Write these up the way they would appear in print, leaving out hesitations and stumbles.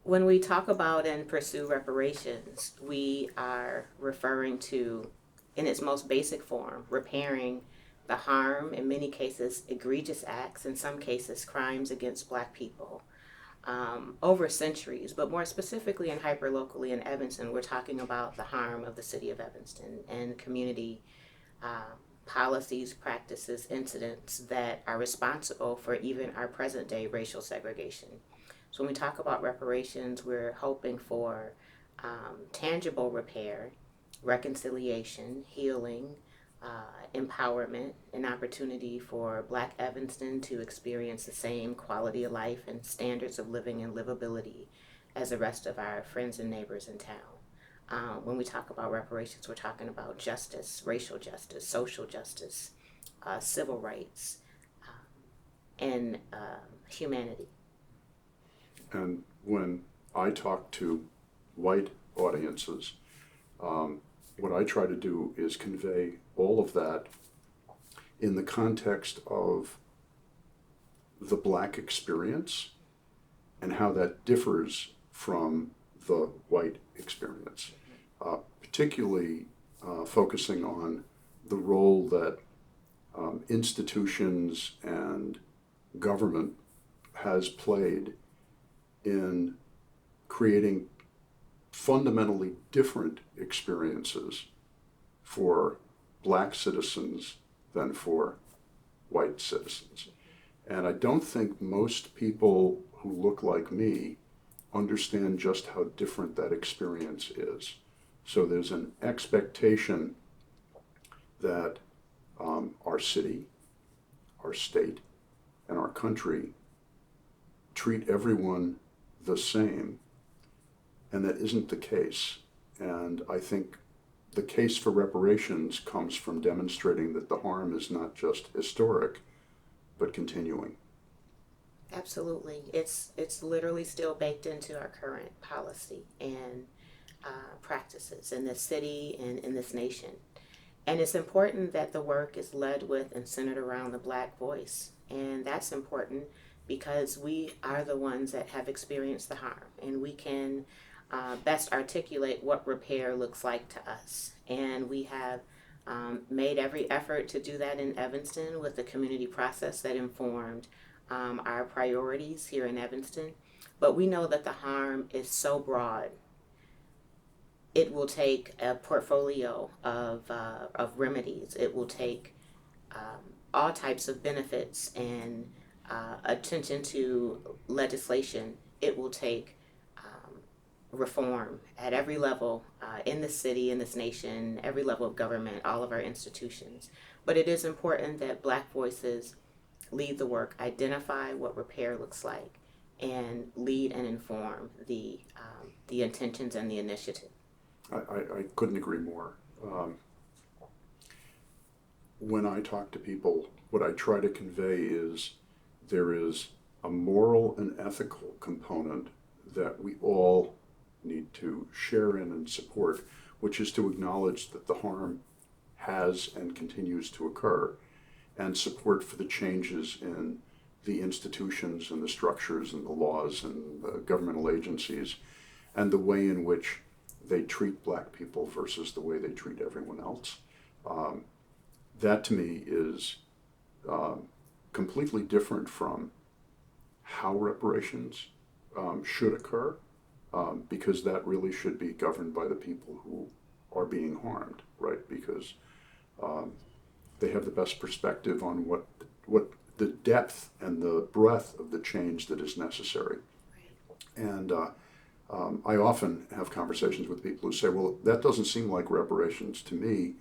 When we talk about and pursue reparations, we are referring to, in its most basic form, repairing the harm, in many cases, egregious acts, in some cases, crimes against Black people over centuries. But more specifically and hyperlocally in Evanston, we're talking about the harm of the city of Evanston and community uh, policies, practices, incidents that are responsible for even our present day racial segregation. So when we talk about reparations, we're hoping for tangible repair, reconciliation, healing, empowerment, an opportunity for Black Evanston to experience the same quality of life and standards of living and livability as the rest of our friends and neighbors in town. When we talk about reparations, we're talking about justice, racial justice, social justice, civil rights, and humanity. And when I talk to white audiences, what I try to do is convey all of that in the context of the Black experience and how that differs from the white experience, particularly focusing on the role that institutions and government has played in creating fundamentally different experiences for Black citizens than for white citizens. And I don't think most people who look like me understand just how different that experience is. So there's an expectation that our city, our state, and our country treat everyone the same, and that isn't the case. And I think the case for reparations comes from demonstrating that the harm is not just historic, but continuing. Absolutely, it's literally still baked into our current policy and practices in this city and in this nation. And it's important that the work is led with and centered around the Black voice. And that's important because we are the ones that have experienced the harm and we can best articulate what repair looks like to us. And we have made every effort to do that in Evanston with the community process that informed our priorities here in Evanston. But we know that the harm is so broad, it will take a portfolio of remedies. It will take all types of benefits and attention to legislation. It will take reform at every level in the city, in this nation, every level of government, all of our institutions. But it is important that Black voices lead the work, identify what repair looks like, and lead and inform the intentions and the initiative. I couldn't agree more. When I talk to people, what I try to convey is there is a moral and ethical component that we all need to share in and support, which is to acknowledge that the harm has and continues to occur, and support for the changes in the institutions and the structures and the laws and the governmental agencies and the way in which they treat Black people versus the way they treat everyone else. That to me is completely different from how reparations should occur, because that really should be governed by the people who are being harmed, right? Because they have the best perspective on what the depth and the breadth of the change that is necessary. And I often have conversations with people who say, well, that doesn't seem like reparations to me.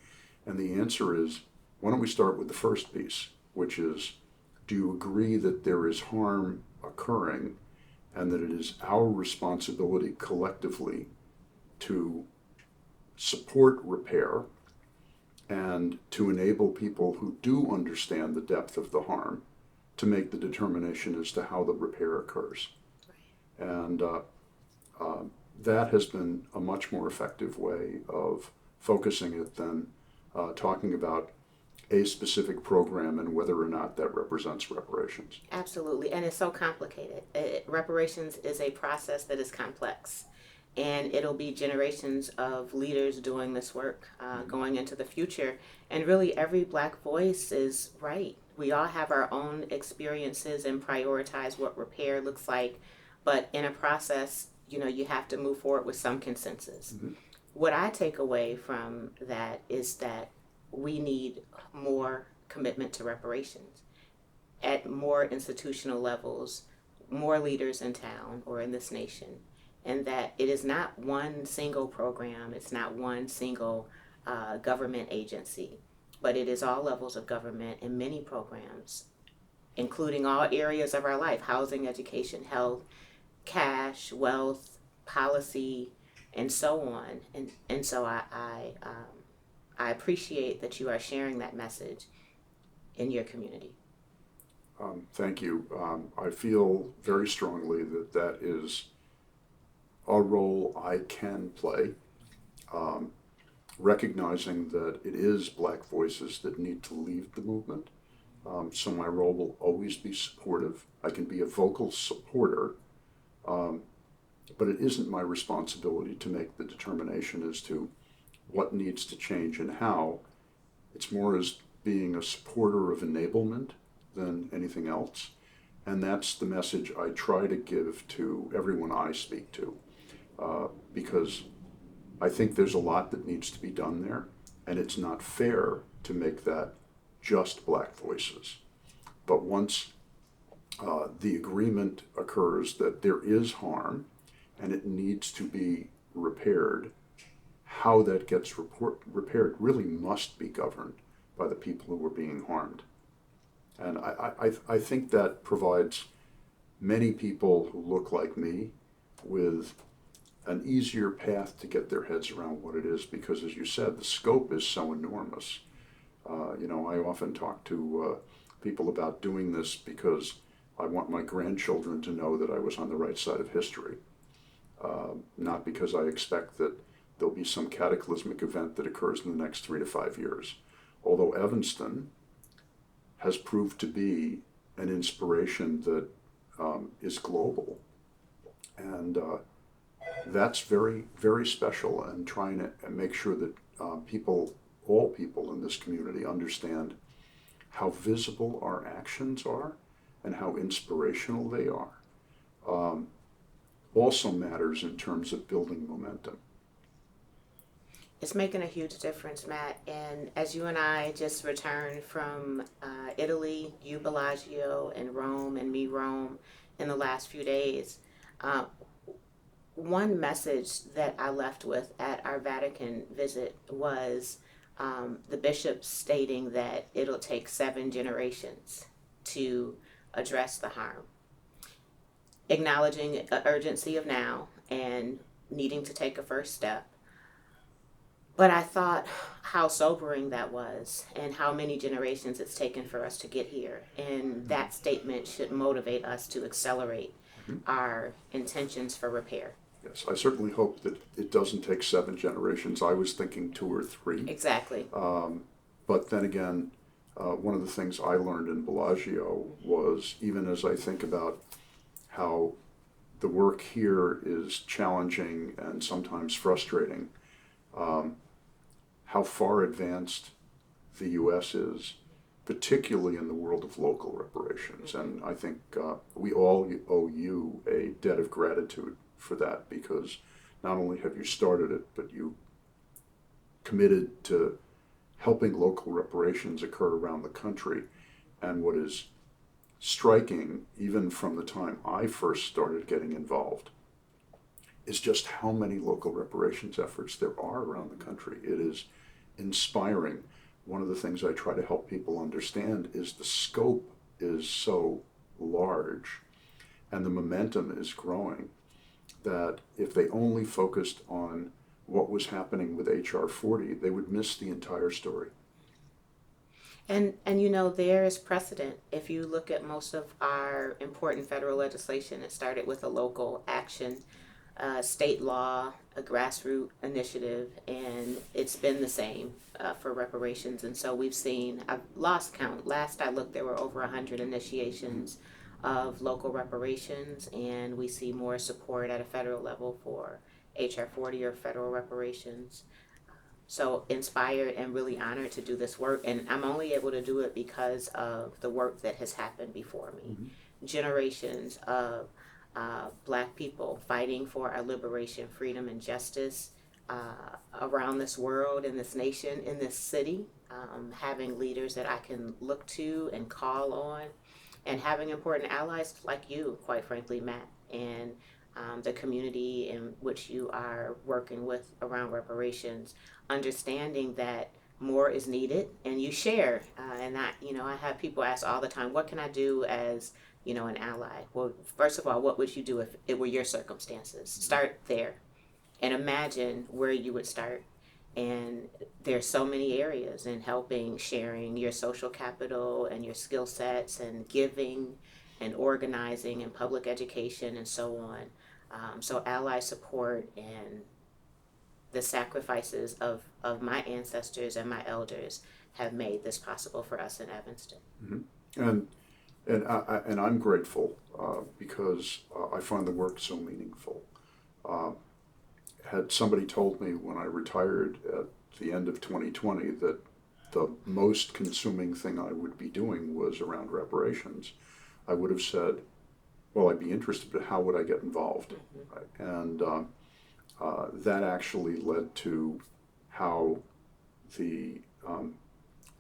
And the answer is, why don't we start with the first piece, which is, do you agree that there is harm occurring and that it is our responsibility collectively to support repair and to enable people who do understand the depth of the harm to make the determination as to how the repair occurs? And that has been a much more effective way of focusing it than talking about a specific program and whether or not that represents reparations. Absolutely, and it's so complicated. Reparations is a process that is complex, and it'll be generations of leaders doing this work going into the future. And really, every Black voice is right. We all have our own experiences and prioritize what repair looks like, but in a process, you have to move forward with some consensus. Mm-hmm. What I take away from that is that we need more commitment to reparations at more institutional levels, more leaders in town or in this nation, and that it is not one single program, it's not one single government agency, but it is all levels of government and many programs, including all areas of our life: housing, education, health, cash, wealth, policy, and so on. And so I appreciate that you are sharing that message in your community. Thank you. I feel very strongly that that is a role I can play, recognizing that it is Black voices that need to lead the movement. So my role will always be supportive. I can be a vocal supporter, but it isn't my responsibility to make the determination as to what needs to change and how. It's more as being a supporter of enablement than anything else. And that's the message I try to give to everyone I speak to, because I think there's a lot that needs to be done there, and it's not fair to make that just Black voices. But once the agreement occurs that there is harm and it needs to be repaired, how that gets repaired really must be governed by the people who are being harmed. And I think that provides many people who look like me with an easier path to get their heads around what it is, because, as you said, the scope is so enormous. I often talk to people about doing this because I want my grandchildren to know that I was on the right side of history, not because I expect that there'll be some cataclysmic event that occurs in the next 3 to 5 years. Although Evanston has proved to be an inspiration that is global. And that's very, very special, and trying to make sure that all people in this community understand how visible our actions are and how inspirational they are, also matters in terms of building momentum. It's making a huge difference, Matt. And as you and I just returned from Italy, you Bellagio, and Rome, and me Rome, in the last few days, one message that I left with at our Vatican visit was the bishop stating that it'll take 7 generations to address the harm, acknowledging the urgency of now and needing to take a first step. But I thought how sobering that was and how many generations it's taken for us to get here. And that statement should motivate us to accelerate our intentions for repair. Yes, I certainly hope that it doesn't take 7 generations. I was thinking 2 or 3. Exactly. But then again, one of the things I learned in Bellagio was, even as I think about how the work here is challenging and sometimes frustrating, how far advanced the U.S. is, particularly in the world of local reparations. And I think we all owe you a debt of gratitude for that, because not only have you started it, but you committed to helping local reparations occur around the country. And what is striking, even from the time I first started getting involved, is just how many local reparations efforts there are around the country. It is inspiring. One of the things I try to help people understand is the scope is so large and the momentum is growing, that if they only focused on what was happening with HR 40, they would miss the entire story. And there is precedent. If you look at most of our important federal legislation, it started with a local action state law, a grassroots initiative, and it's been the same for reparations. And so we've seen, I've lost count. Last I looked, there were over 100 initiations of local reparations, and we see more support at a federal level for HR 40 or federal reparations. So inspired and really honored to do this work, and I'm only able to do it because of the work that has happened before me. Generations of Black people fighting for our liberation, freedom, and justice around this world, in this nation, in this city, having leaders that I can look to and call on, and having important allies like you, quite frankly, Matt, and the community in which you are working with around reparations, understanding that more is needed, and you share. And I have people ask all the time, what can I do as an ally? Well, first of all, what would you do if it were your circumstances? Start there and imagine where you would start. And there's so many areas in helping, sharing your social capital and your skill sets, and giving and organizing and public education and so on. So ally support and the sacrifices of my ancestors and my elders have made this possible for us in Evanston. And I'm grateful because I find the work so meaningful. Had somebody told me when I retired at the end of 2020 that the most consuming thing I would be doing was around reparations, I would have said, well, I'd be interested, but how would I get involved? Right? And that actually led to how the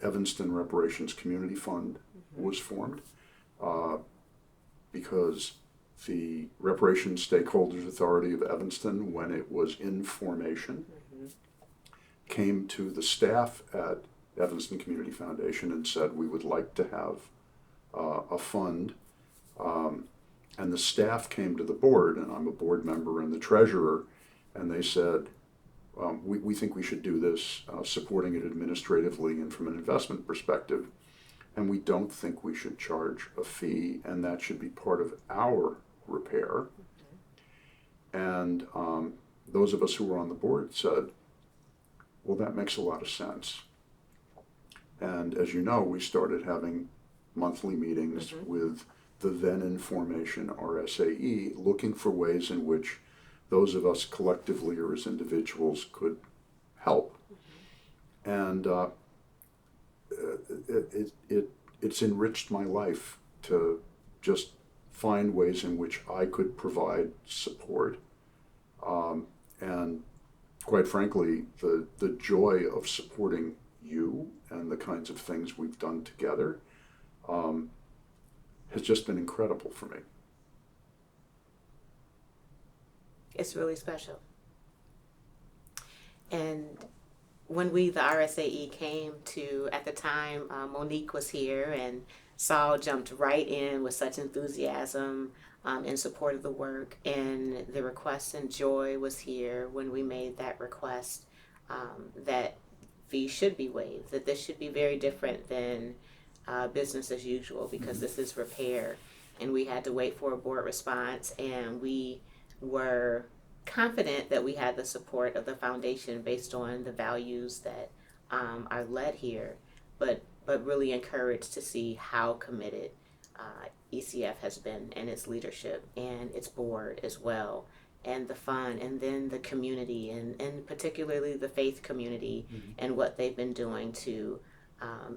Evanston Reparations Community Fund was formed, because the Reparations Stakeholders Authority of Evanston, when it was in formation, came to the staff at Evanston Community Foundation and said, we would like to have a fund. And the staff came to the board, and I'm a board member and the treasurer, and they said, we think we should do this, supporting it administratively and from an investment perspective, and we don't think we should charge a fee, and that should be part of our repair. And those of us who were on the board said, well, that makes a lot of sense. And as you know, we started having monthly meetings with the then in formation RSAE, looking for ways in which those of us collectively or as individuals could help. And it's enriched my life to just find ways in which I could provide support. And quite frankly, the joy of supporting you and the kinds of things we've done together has just been incredible for me. It's really special. And when the RSAE came to, at the time, Monique was here, and Saul jumped right in with such enthusiasm in support of the work, and the request and joy was here when we made that request, that fees should be waived, that this should be very different than business as usual, because this is repair. And we had to wait for a board response, and we were confident that we had the support of the foundation based on the values that are led here, but really encouraged to see how committed ECF has been, and its leadership and its board as well, and the fund, and then the community, and particularly the faith community, and what they've been doing to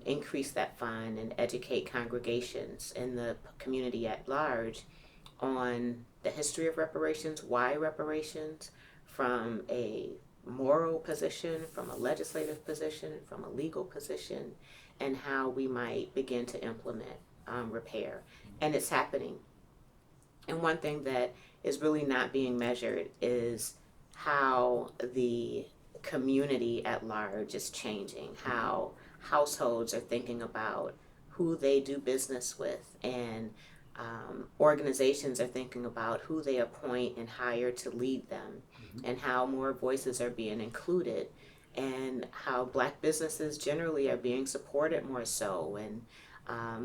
increase that fund and educate congregations and the community at large on the history of reparations, why reparations, from a moral position, from a legislative position, from a legal position, and how we might begin to implement repair. And it's happening. And one thing that is really not being measured is how the community at large is changing, how households are thinking about who they do business with, and organizations are thinking about who they appoint and hire to lead them, and how more voices are being included, and how Black businesses generally are being supported more so, and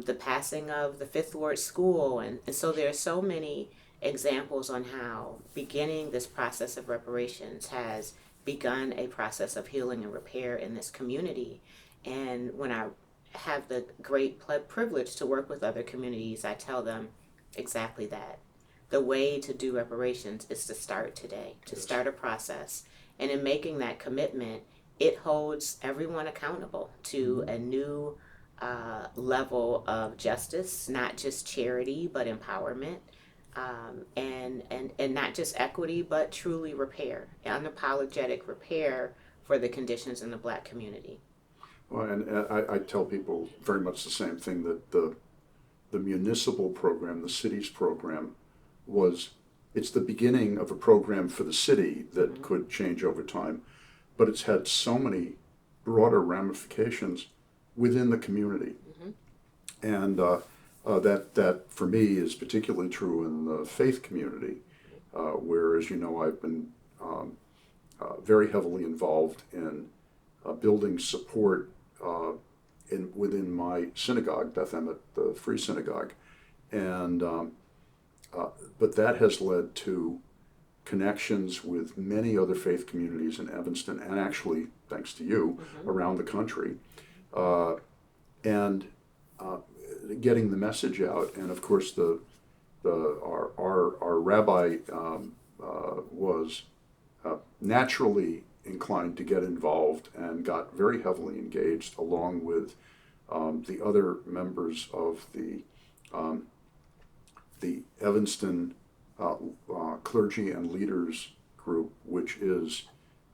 the passing of the Fifth Ward School, and so there are so many examples on how beginning this process of reparations has begun a process of healing and repair in this community. And when I have the great privilege to work with other communities, I tell them exactly that. The way to do reparations is to start today, to start a process. And in making that commitment, it holds everyone accountable to a new level of justice, not just charity, but empowerment. And not just equity, but truly repair, unapologetic repair for the conditions in the Black community. Well, and I tell people very much the same thing, that the municipal program, the city's program, it's the beginning of a program for the city that Mm-hmm. could change over time, but it's had so many broader ramifications within the community. Mm-hmm. And that for me is particularly true in the faith community, where, as you know, I've been very heavily involved in building support within my synagogue, Beth Emmet, the Free Synagogue, and but that has led to connections with many other faith communities in Evanston, and actually, thanks to you, Mm-hmm. around the country, and getting the message out. And of course, our rabbi was naturally inclined to get involved and got very heavily engaged, along with the other members of the Evanston clergy and leaders group, which is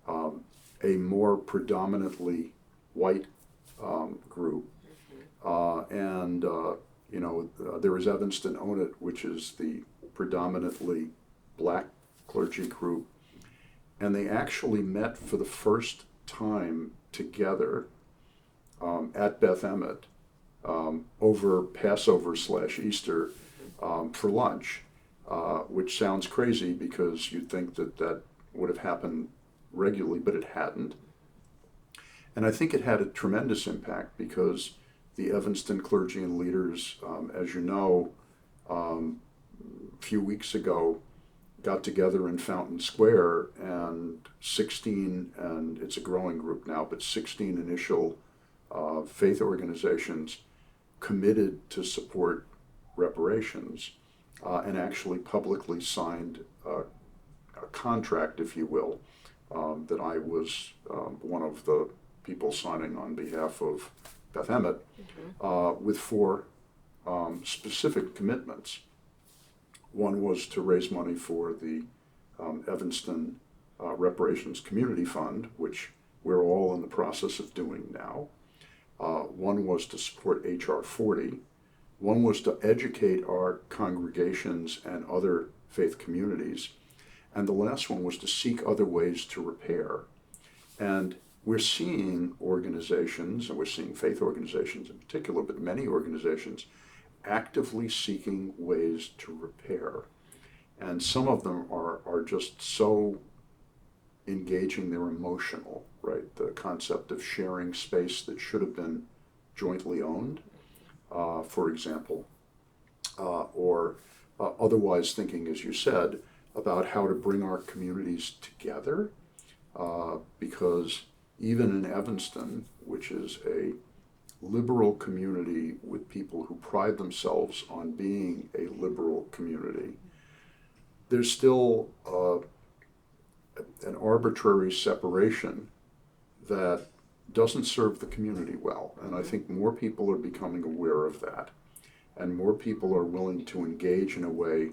a more predominantly white group. And there is Evanston Own It, which is the predominantly Black clergy group. And they actually met for the first time together at Beth Emmet over Passover/Easter for lunch, which sounds crazy because you'd think that would have happened regularly, but it hadn't. And I think it had a tremendous impact because the Evanston clergy and leaders, as you know, a few weeks ago, got together in Fountain Square, and 16, and it's a growing group now, but 16 initial faith organizations committed to support reparations, and actually publicly signed a contract, if you will, that I was one of the people signing on behalf of Beth Emmet, with 4 specific commitments. One was to raise money for the Evanston Reparations Community Fund, which we're all in the process of doing now. One was to support H.R. 40. One was to educate our congregations and other faith communities. And the last one was to seek other ways to repair. And we're seeing organizations, and we're seeing faith organizations in particular, but many organizations, actively seeking ways to repair. And some of them are just so engaging, they're emotional, right? The concept of sharing space that should have been jointly owned, for example, or otherwise thinking, as you said, about how to bring our communities together, because even in Evanston, which is a liberal community with people who pride themselves on being a liberal community, there's still an arbitrary separation that doesn't serve the community well. And I think more people are becoming aware of that, and more people are willing to engage in a way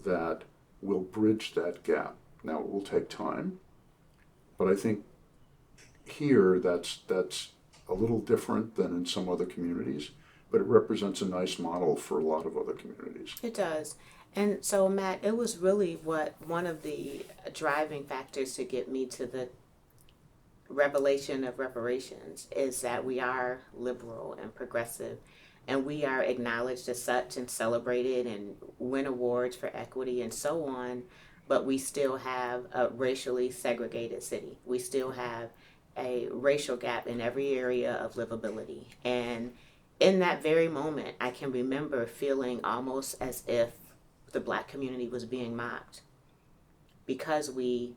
that will bridge that gap. Now, it will take time, but I think here that's a little different than in some other communities, but it represents a nice model for a lot of other communities. It does. And so, Matt, it was really one of the driving factors to get me to the revelation of reparations is that we are liberal and progressive, and we are acknowledged as such and celebrated and win awards for equity and so on, but we still have a racially segregated city. We still have a racial gap in every area of livability. And in that very moment, I can remember feeling almost as if the Black community was being mocked because we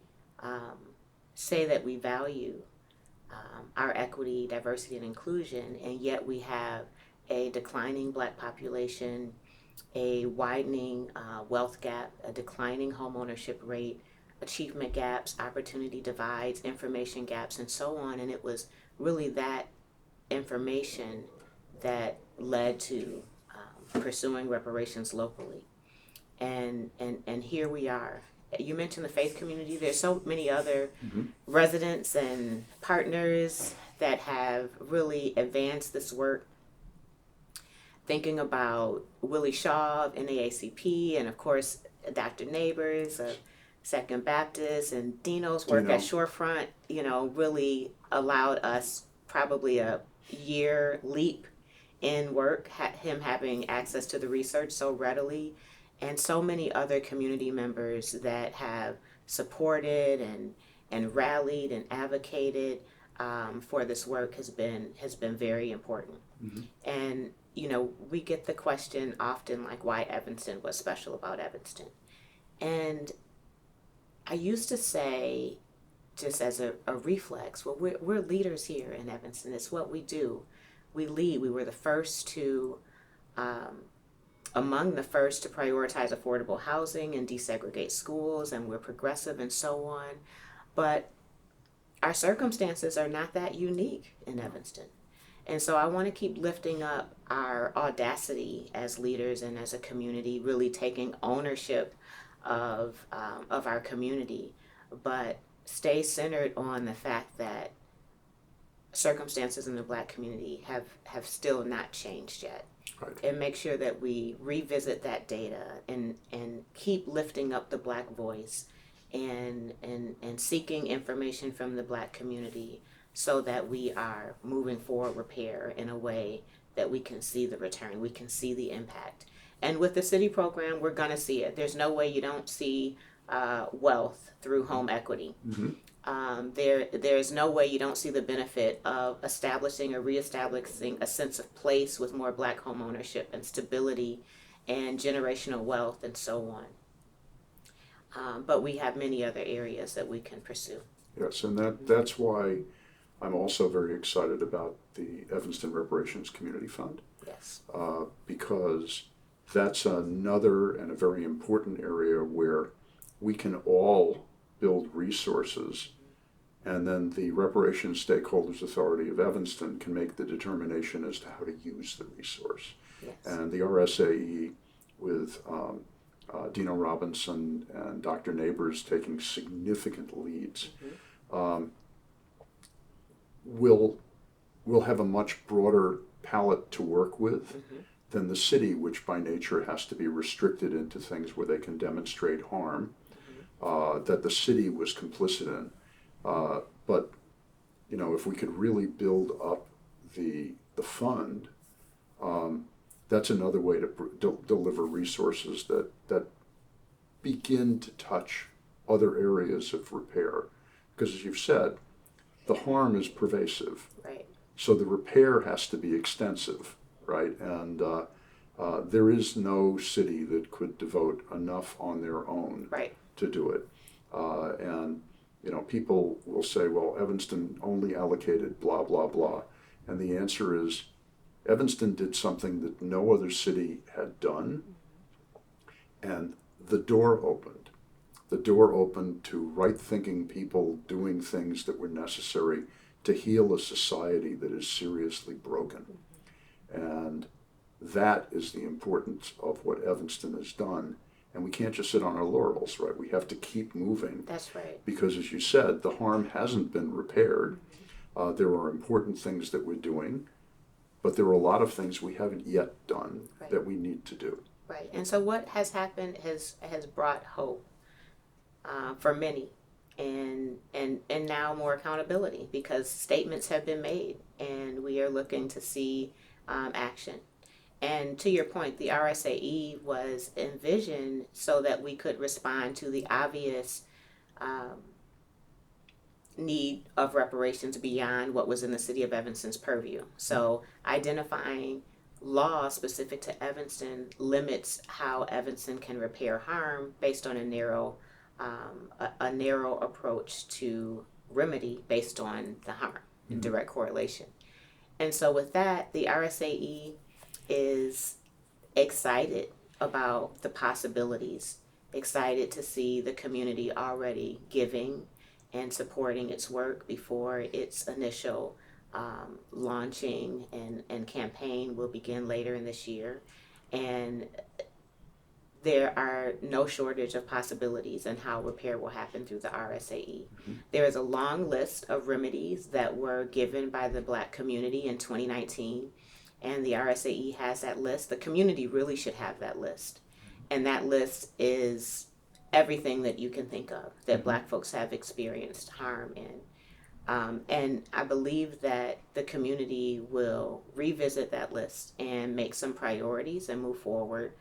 say that we value our equity, diversity, and inclusion, and yet we have a declining Black population, a widening wealth gap, a declining home ownership rate, achievement gaps, opportunity divides, information gaps, and so on. And it was really that information that led to pursuing reparations locally. And here we are. You mentioned the faith community. There's so many other residents and partners that have really advanced this work. Thinking about Willie Shaw of NAACP, and of course Dr. Neighbors of Second Baptist, and Dino's work at Shorefront, really allowed us probably a year leap in work, him having access to the research so readily, and so many other community members that have supported and rallied and advocated for this work has been very important. And we get the question often, like, why Evanston? What's special about Evanston? And I used to say, just as a reflex, well, we're leaders here in Evanston. It's what we do. We lead. We were the first to, among the first to prioritize affordable housing and desegregate schools, and we're progressive and so on. But our circumstances are not that unique in Evanston. And so I want to keep lifting up our audacity as leaders and as a community, really taking ownership of our community, but stay centered on the fact that circumstances in the Black community have still not changed yet. Right. And make sure that we revisit that data and keep lifting up the Black voice and seeking information from the Black community, so that we are moving forward repair in a way that we can see the return, we can see the impact. And with the city program, we're going to see it. There's no way you don't see wealth through home equity. There's no way you don't see the benefit of establishing or reestablishing a sense of place with more Black home ownership and stability and generational wealth and so on. But we have many other areas that we can pursue. Yes, and that's why I'm also very excited about the Evanston Reparations Community Fund. Yes. Because that's another and a very important area where we can all build resources, and then the Reparations Stakeholders Authority of Evanston can make the determination as to how to use the resource. Yes. And the RSAE with Dino Robinson and Dr. Neighbors taking significant leads, will have a much broader palette to work with than the city, which by nature has to be restricted into things where they can demonstrate harm that the city was complicit in. But if we could really build up the fund, that's another way to deliver resources that begin to touch other areas of repair. Because as you've said, the harm is pervasive. Right. So the repair has to be extensive, right? And there is no city that could devote enough on their own to do it. And people will say, well, Evanston only allocated blah, blah, blah. And the answer is, Evanston did something that no other city had done, and the door opened. The door opened to right-thinking people doing things that were necessary to heal a society that is seriously broken. And that is the importance of what Evanston has done. And we can't just sit on our laurels, right? We have to keep moving. That's right. Because as you said, the harm hasn't been repaired. There are important things that we're doing, but there are a lot of things we haven't yet done that we need to do. Right. And so what has happened has brought hope for many, and now more accountability, because statements have been made and we are looking to see action. And to your point, the RSAE was envisioned so that we could respond to the obvious need of reparations beyond what was in the city of Evanston's purview. So identifying law specific to Evanston limits how Evanston can repair harm based on a narrow approach to remedy based on the harm in direct correlation. And so with that, the RSAE is excited about the possibilities, excited to see the community already giving and supporting its work before its initial launching and campaign will begin later in this year. And there are no shortage of possibilities in how repair will happen through the RSAE. There is a long list of remedies that were given by the Black community in 2019, and the RSAE has that list. The community really should have that list. And that list is everything that you can think of that Black folks have experienced harm in. And I believe that the community will revisit that list and make some priorities and move forward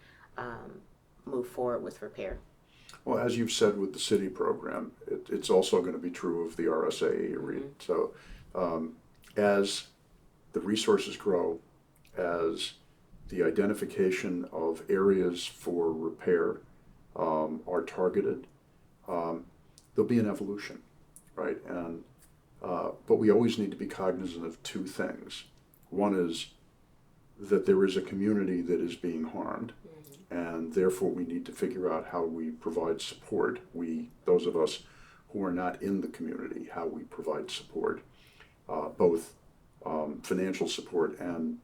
with repair. Well, as you've said with the city program, it's also going to be true of the RSA. So as the resources grow, as the identification of areas for repair are targeted, there'll be an evolution, right? And but we always need to be cognizant of two things. One is that there is a community that is being harmed, and therefore we need to figure out how we provide support. Those of us who are not in the community, how we provide support, both financial support and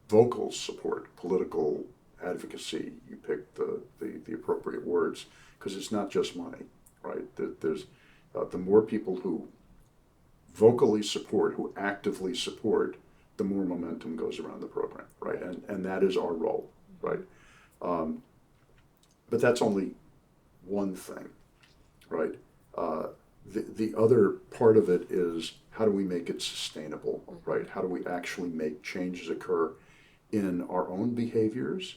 vocal support, political advocacy. You pick the appropriate words, because it's not just money, right? There's the more people who vocally support, who actively support, the more momentum goes around the program, right? And that is our role, right? But that's only one thing, right? The other part of it is, how do we make it sustainable, right? How do we actually make changes occur in our own behaviors,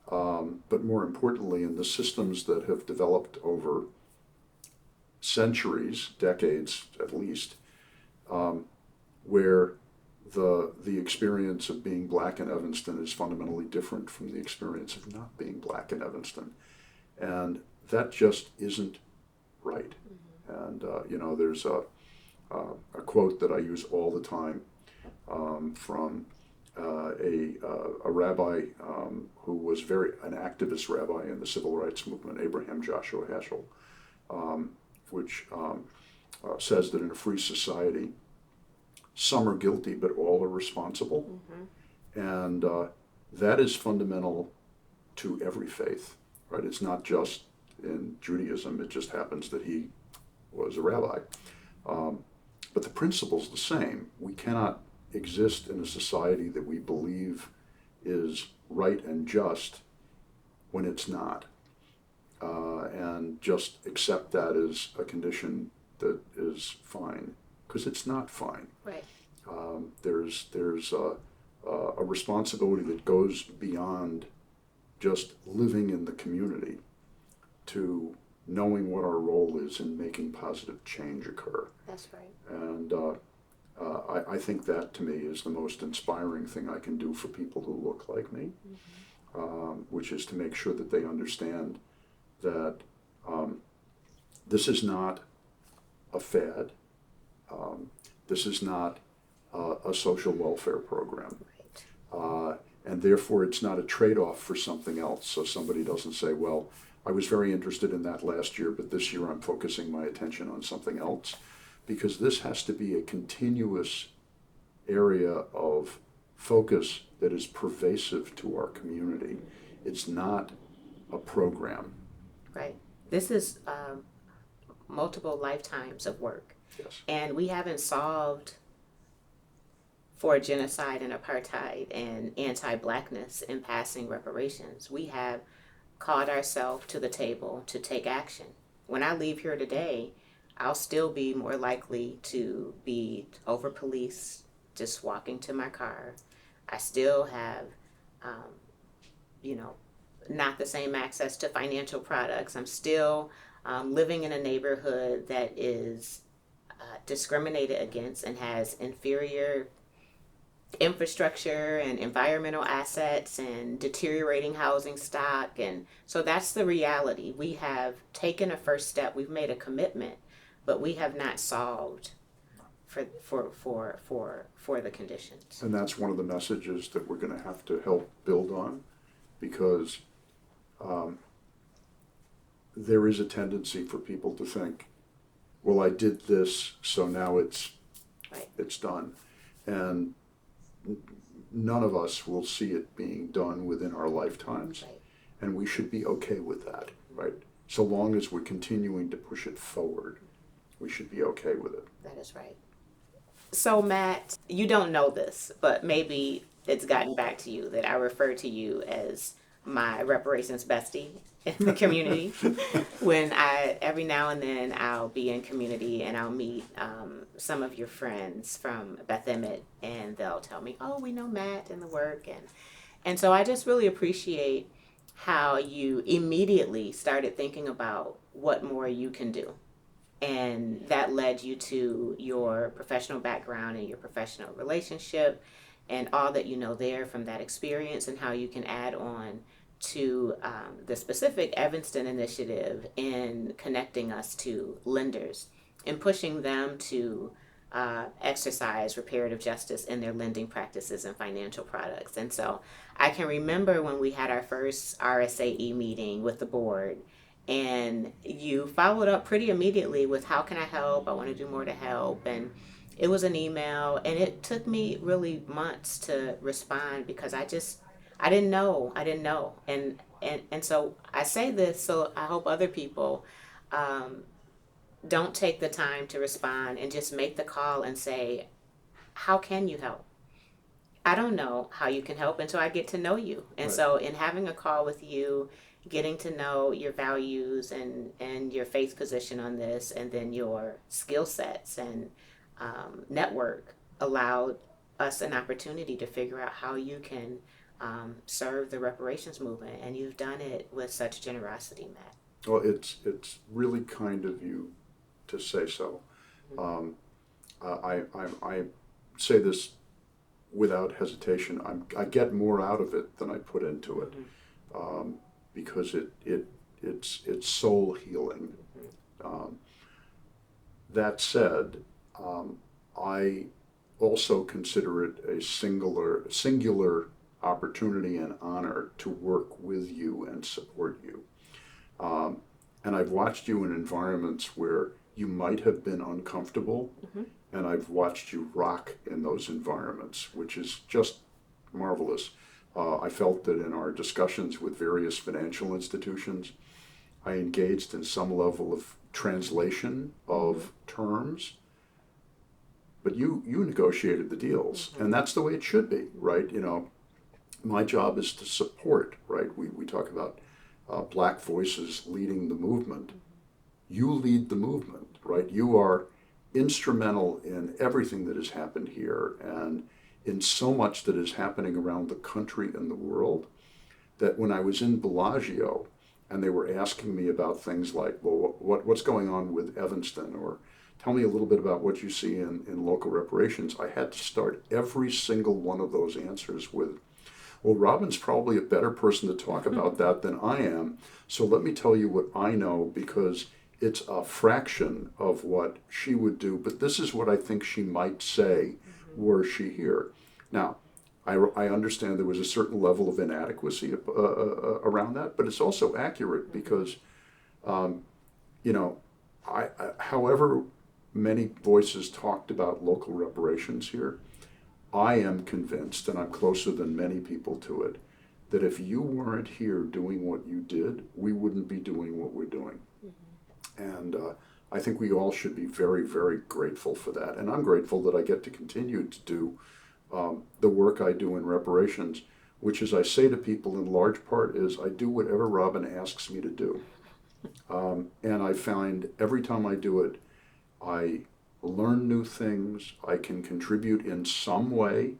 but more importantly, in the systems that have developed over centuries, decades at least, where the experience of being Black in Evanston is fundamentally different from the experience of not being Black in Evanston. And that just isn't right. And, there's a quote that I use all the time from a rabbi who was an activist rabbi in the civil rights movement, Abraham Joshua Heschel, which says that in a free society, some are guilty, but all are responsible. And that is fundamental to every faith, right? It's not just in Judaism. It just happens that he was a rabbi. But the principle's the same. We cannot exist in a society that we believe is right and just when it's not. And just accept that as a condition that is fine, because it's not fine. Right. There's a responsibility that goes beyond just living in the community to knowing what our role is in making positive change occur. That's right. And I think that, to me, is the most inspiring thing I can do for people who look like me, which is to make sure that they understand that this is not a fad. This is not a social welfare program. Right. And therefore, it's not a trade-off for something else. So somebody doesn't say, well, I was very interested in that last year, but this year I'm focusing my attention on something else. Because this has to be a continuous area of focus that is pervasive to our community. It's not a program. Right. This is multiple lifetimes of work. Yes. And we haven't solved for genocide and apartheid and anti-Blackness in passing reparations. We have called ourselves to the table to take action. When I leave here today, I'll still be more likely to be over-policed just walking to my car. I still have, not the same access to financial products. I'm still living in a neighborhood that is discriminated against and has inferior infrastructure and environmental assets and deteriorating housing stock. And so that's the reality. We have taken a first step, we've made a commitment, but we have not solved for the conditions. And that's one of the messages that we're going to have to help build on, because there is a tendency for people to think, well, I did this, so now it's Right. it's done. And none of us will see it being done within our lifetimes. Right. And we should be okay with that, right? So long as we're continuing to push it forward, we should be okay with it. That is right. So, Matt, you don't know this, but maybe it's gotten back to you that I refer to you as my reparations bestie in the community. When every now and then, I'll be in community and I'll meet some of your friends from Beth Emmett, and they'll tell me, "Oh, we know Matt and the work," and so I just really appreciate how you immediately started thinking about what more you can do. And that led you to your professional background and your professional relationship and all that you know there from that experience, and how you can add on to the specific Evanston initiative in connecting us to lenders and pushing them to exercise reparative justice in their lending practices and financial products. And so I can remember when we had our first RSAE meeting with the board, and you followed up pretty immediately with, how can I help? I want to do more to help. And it was an email, and it took me really months to respond because I didn't know. And so I say this, so I hope other people don't take the time to respond and just make the call and say, how can you help? I don't know how you can help until I get to know you. And Right. so in having a call with you, getting to know your values and your faith position on this, and then your skill sets and network, allowed us an opportunity to figure out how you can serve the reparations movement. And you've done it with such generosity, Matt. Well, it's really kind of you to say so. Um, I say this without hesitation. I get more out of it than I put into it, because it's soul healing. That said, I also consider it a singular opportunity and honor to work with you and support you. And I've watched you in environments where you might have been uncomfortable, and I've watched you rock in those environments, which is just marvelous. I felt that in our discussions with various financial institutions, I engaged in some level of translation of terms, but you negotiated the deals, and that's the way it should be, right? You know, my job is to support, right? We talk about black voices leading the movement. You lead the movement, right? You are instrumental in everything that has happened here and in so much that is happening around the country and the world, that when I was in Bellagio and they were asking me about things like, well, what's going on with Evanston, or tell me a little bit about what you see in local reparations, I had to start every single one of those answers with, well, Robin's probably a better person to talk about that than I am, so let me tell you what I know, because it's a fraction of what she would do, but this is what I think she might say were she here. Now, I understand there was a certain level of inadequacy around that, but it's also accurate because, you know, however many voices talked about local reparations here, I am convinced, and I'm closer than many people to it, that if you weren't here doing what you did, we wouldn't be doing what we're doing. And I think we all should be very, very grateful for that. And I'm grateful that I get to continue to do the work I do in reparations, which, as I say to people in large part, is I do whatever Robin asks me to do. And I find every time I do it, I learn new things, I can contribute in some way,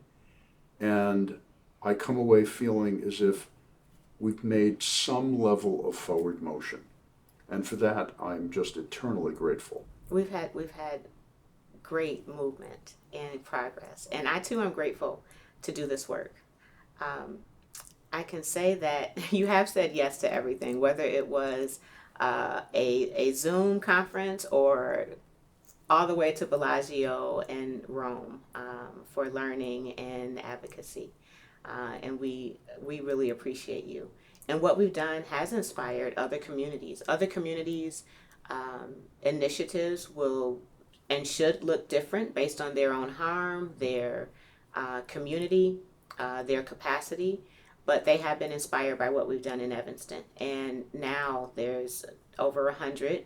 and I come away feeling as if we've made some level of forward motion. And for that, I'm just eternally grateful. We've had great movement and progress, and I too am grateful to do this work. Um, I can say that you have said yes to everything, whether it was a Zoom conference or all the way to Bellagio and Rome for learning and advocacy. And we really appreciate you. And what we've done has inspired other communities. Other communities' initiatives will and should look different based on their own harm, their community, their capacity, but they have been inspired by what we've done in Evanston. And now there's over 100,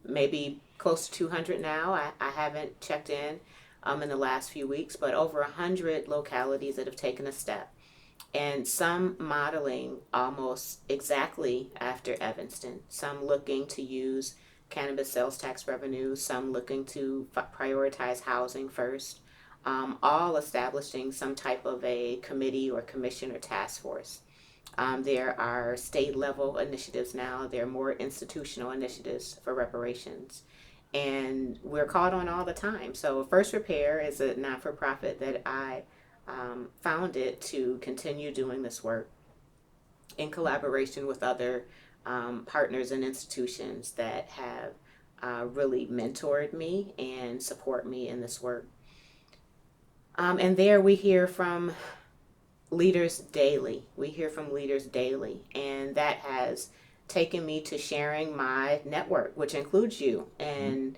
maybe close to 200 now. I haven't checked in the last few weeks, but over 100 localities that have taken a step. And some modeling almost exactly after Evanston, some looking to use cannabis sales tax revenue, some looking to prioritize housing first, all establishing some type of a committee or commission or task force. There are state level initiatives now. There are more institutional initiatives for reparations. And we're called on all the time. So, First Repair is a not for profit that I founded to continue doing this work in collaboration with other partners and institutions that have really mentored me and support me in this work. And there we hear from leaders daily. We hear from leaders daily, and that has taken me to sharing my network, which includes you and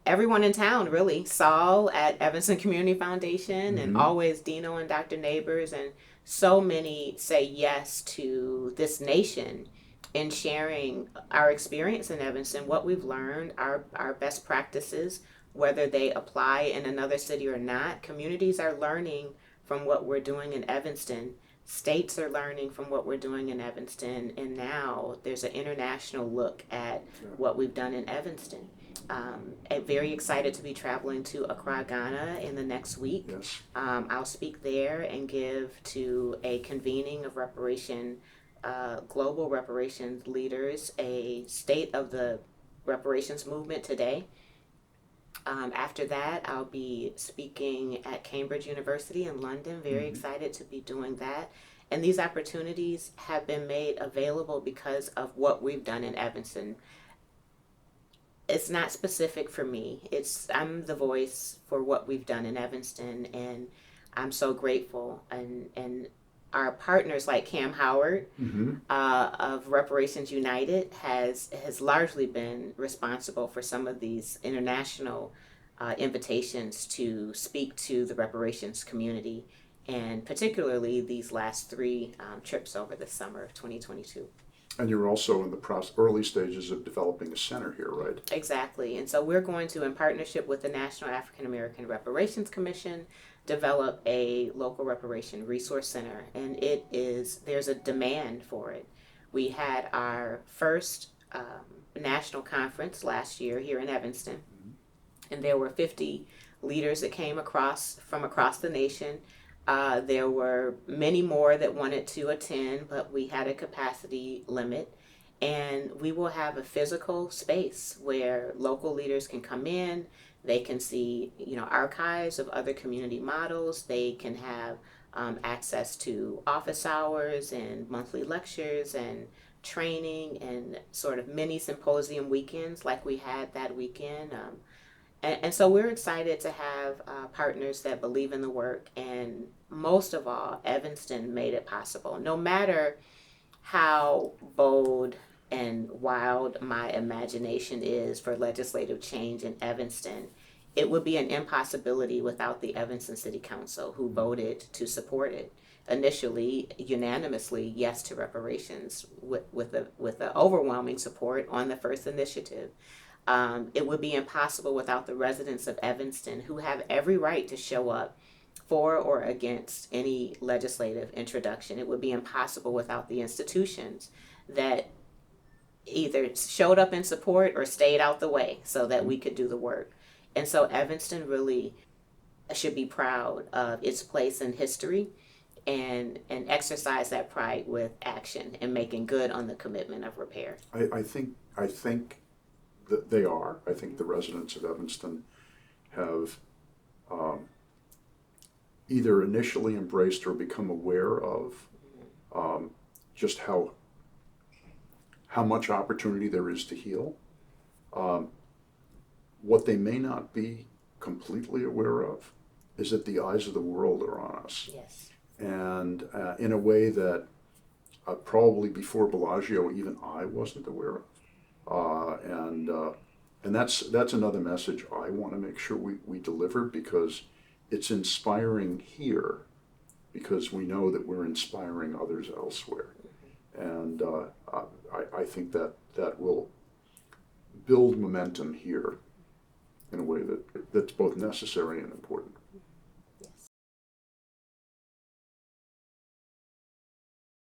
everyone in town, really. Saul at Evanston Community Foundation, and always Dino and Dr. Neighbors, and so many say yes to this nation in sharing our experience in Evanston, what we've learned, our best practices, whether they apply in another city or not. Communities are learning from what we're doing in Evanston. States are learning from what we're doing in Evanston, and now there's an international look at what we've done in Evanston. I'm very excited to be traveling to Accra, Ghana in the next week. Yes. I'll speak there and give to a convening of global reparations leaders, a state of the reparations movement today. After that, I'll be speaking at Cambridge University in London. Very excited to be doing that. And these opportunities have been made available because of what we've done in Evanston. It's not specific for me. I'm the voice for what we've done in Evanston, and I'm so grateful. And our partners like Cam Howard of Reparations United has largely been responsible for some of these international invitations to speak to the reparations community, and particularly these last three trips over the summer of 2022. And you're also in the early stages of developing a center here, right? Exactly. And so we're going to, in partnership with the National African American Reparations Commission, develop a local reparation resource center. And there's a demand for it. We had our first national conference last year here in Evanston, and there were 50 leaders that came from across the nation. There were many more that wanted to attend, but we had a capacity limit. And we will have a physical space where local leaders can come in. They can see, archives of other community models. They can have access to office hours and monthly lectures and training and sort of mini symposium weekends like we had that weekend. And so we're excited to have partners that believe in the work. And most of all, Evanston made it possible. No matter how bold and wild my imagination is for legislative change in Evanston, it would be an impossibility without the Evanston City Council, who voted to support it. Initially, unanimously, yes to reparations with the overwhelming support on the first initiative. It would be impossible without the residents of Evanston, who have every right to show up for or against any legislative introduction. It would be impossible without the institutions that either showed up in support or stayed out the way so that we could do the work. And so Evanston really should be proud of its place in history and exercise that pride with action and making good on the commitment of repair. I think that they are. I think the residents of Evanston have either initially embraced or become aware of just how much opportunity there is to heal. What they may not be completely aware of is that the eyes of the world are on us. Yes. And in a way that probably before Bellagio even I wasn't aware of. And that's another message I want to make sure we deliver, because it's inspiring here because we know that we're inspiring others elsewhere. And I think that will build momentum here in a way that's both necessary and important.